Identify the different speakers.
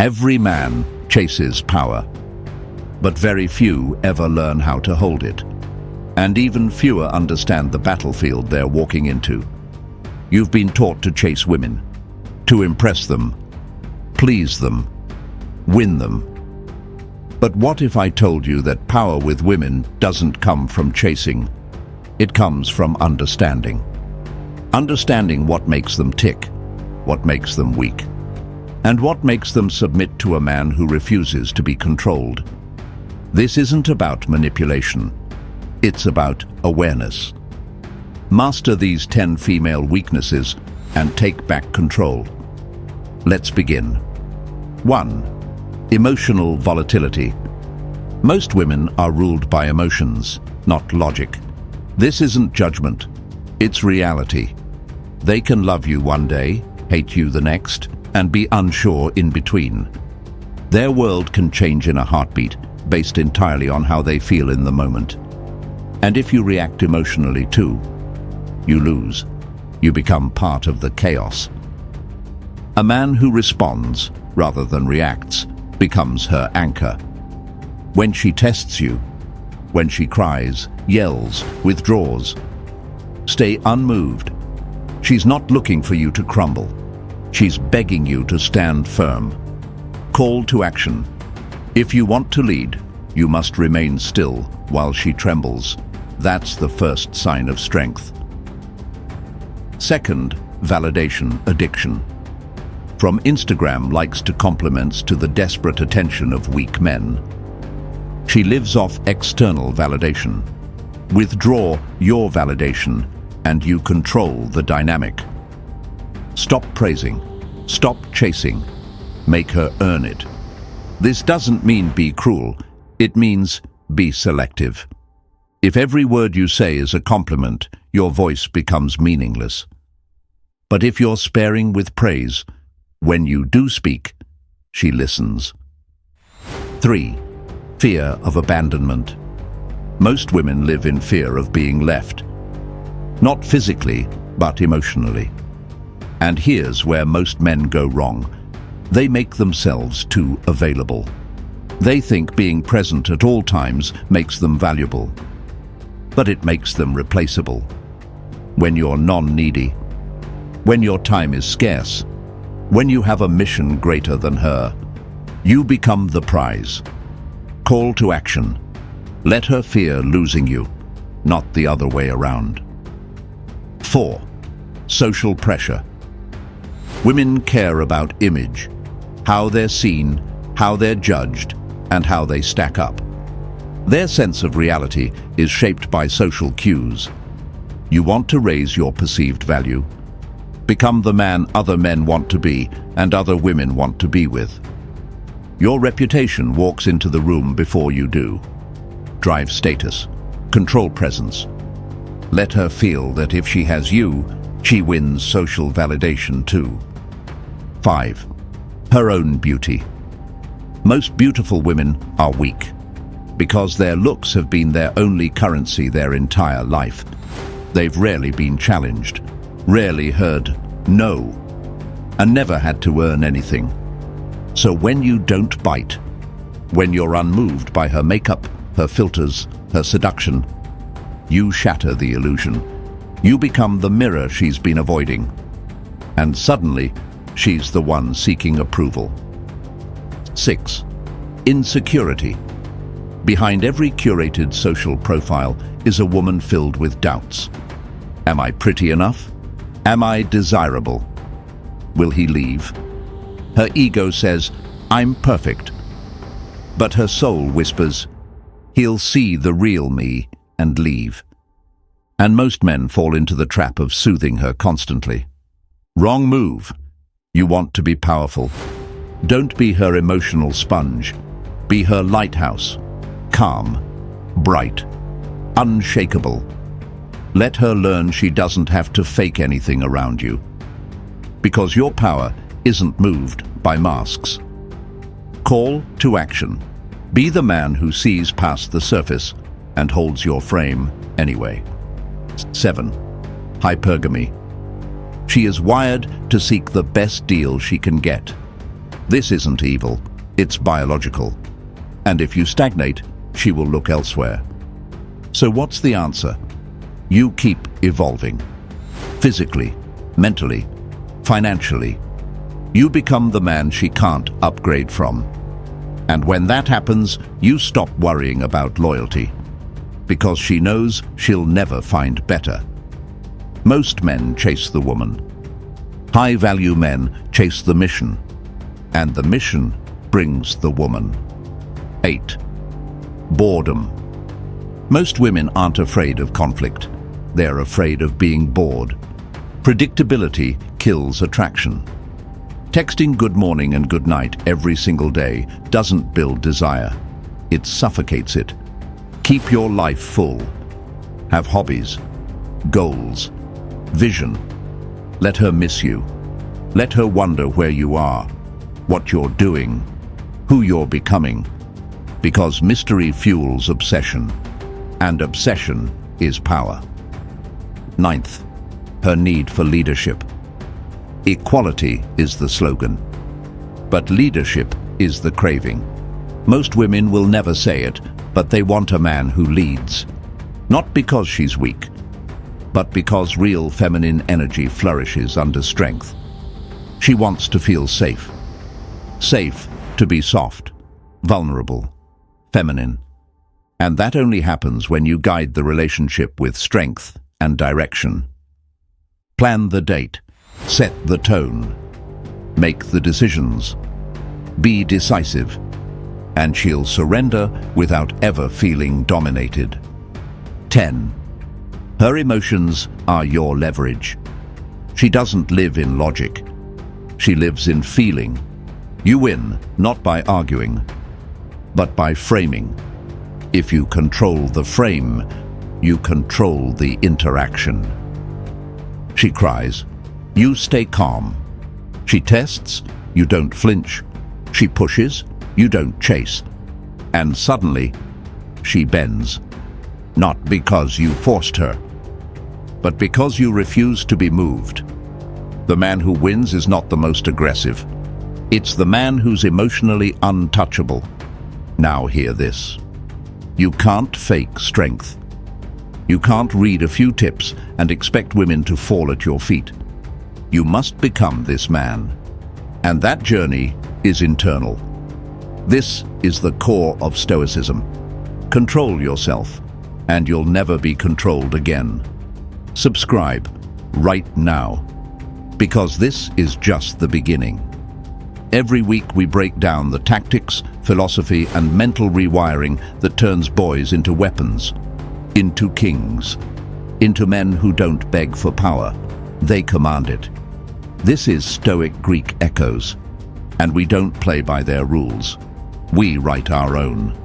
Speaker 1: Every man chases power, but very few ever learn how to hold it. And even fewer understand the battlefield they're walking into. You've been taught to chase women, to impress them, please them, win them. But what if I told you that power with women doesn't come from chasing? It comes from understanding. Understanding what makes them tick, what makes them weak, and what makes them submit to a man who refuses to be controlled. This isn't about manipulation. It's about awareness. Master these 10 female weaknesses and take back control. Let's begin. 1. Emotional volatility. Most women are ruled by emotions, not logic. This isn't judgment, it's reality. They can love you one day, hate you the next, and be unsure in between. Their world can change in a heartbeat, based entirely on how they feel in the moment. And if you react emotionally too, you lose. You become part of the chaos. A man who responds, rather than reacts, becomes her anchor. When she tests you, when she cries, yells, withdraws, stay unmoved. She's not looking for you to crumble. She's begging you to stand firm. Call to action. If you want to lead, you must remain still while she trembles. That's the first sign of strength. Second, validation addiction. From Instagram likes to compliments to the desperate attention of weak men. She lives off external validation. Withdraw your validation and you control the dynamic. Stop praising. Stop chasing. Make her earn it. This doesn't mean be cruel. It means be selective. If every word you say is a compliment, your voice becomes meaningless. But if you're sparing with praise, when you do speak, she listens. 3. Fear of abandonment. Most women live in fear of being left. Not physically, but emotionally. And here's where most men go wrong. They make themselves too available. They think being present at all times makes them valuable. But it makes them replaceable. When you're non-needy, when your time is scarce, when you have a mission greater than her, you become the prize. Call to action. Let her fear losing you, not the other way around. 4. Social pressure. Women care about image, how they're seen, how they're judged, and how they stack up. Their sense of reality is shaped by social cues. You want to raise your perceived value. Become the man other men want to be and other women want to be with. Your reputation walks into the room before you do. Drive status. Control presence. Let her feel that if she has you, she wins social validation too. 5. Her own beauty. Most beautiful women are weak because their looks have been their only currency their entire life. They've rarely been challenged, rarely heard no, and never had to earn anything. So when you don't bite, when you're unmoved by her makeup, her filters, her seduction, you shatter the illusion. You become the mirror she's been avoiding. And suddenly, she's the one seeking approval. 6. Insecurity. Behind every curated social profile is a woman filled with doubts. Am I pretty enough? Am I desirable? Will he leave? Her ego says, I'm perfect. But her soul whispers, he'll see the real me and leave. And most men fall into the trap of soothing her constantly. Wrong move. You want to be powerful. Don't be her emotional sponge. Be her lighthouse. Calm, bright, unshakable. Let her learn she doesn't have to fake anything around you. Because your power isn't moved by masks. Call to action. Be the man who sees past the surface and holds your frame anyway. 7. Hypergamy. She is wired to seek the best deal she can get. This isn't evil, it's biological. And if you stagnate, she will look elsewhere. So what's the answer? You keep evolving. Physically, mentally, financially. You become the man she can't upgrade from. And when that happens, you stop worrying about loyalty, because she knows she'll never find better. Most men chase the woman. High-value men chase the mission, and the mission brings the woman. 8. Boredom. Most women aren't afraid of conflict. They're afraid of being bored. Predictability kills attraction. Texting good morning and good night every single day doesn't build desire. It suffocates it. Keep your life full. Have hobbies, goals, vision. Let her miss you. Let her wonder where you are, what you're doing, who you're becoming. Because mystery fuels obsession, and obsession is power. 9th, her need for leadership. Equality is the slogan, but leadership is the craving. Most women will never say it, but they want a man who leads. Not because she's weak, but because real feminine energy flourishes under strength. She wants to feel safe. Safe to be soft, vulnerable, feminine. And that only happens when you guide the relationship with strength and direction. Plan the date. Set the tone. Make the decisions. Be decisive. And she'll surrender without ever feeling dominated. 10. Her emotions are your leverage. She doesn't live in logic. She lives in feeling. You win, not by arguing, but by framing. If you control the frame, you control the interaction. She cries. You stay calm. She tests. You don't flinch. She pushes. You don't chase. And suddenly, she bends. Not because you forced her, but because you refuse to be moved. The man who wins is not the most aggressive. It's the man who's emotionally untouchable. Now hear this. You can't fake strength. You can't read a few tips and expect women to fall at your feet. You must become this man. And that journey is internal. This is the core of Stoicism. Control yourself, and you'll never be controlled again. Subscribe right now, because this is just the beginning. Every week we break down the tactics, philosophy, and mental rewiring that turns boys into weapons, into kings, into men who don't beg for power. They command it. This is Stoic Greek Echoes, and we don't play by their rules. We write our own.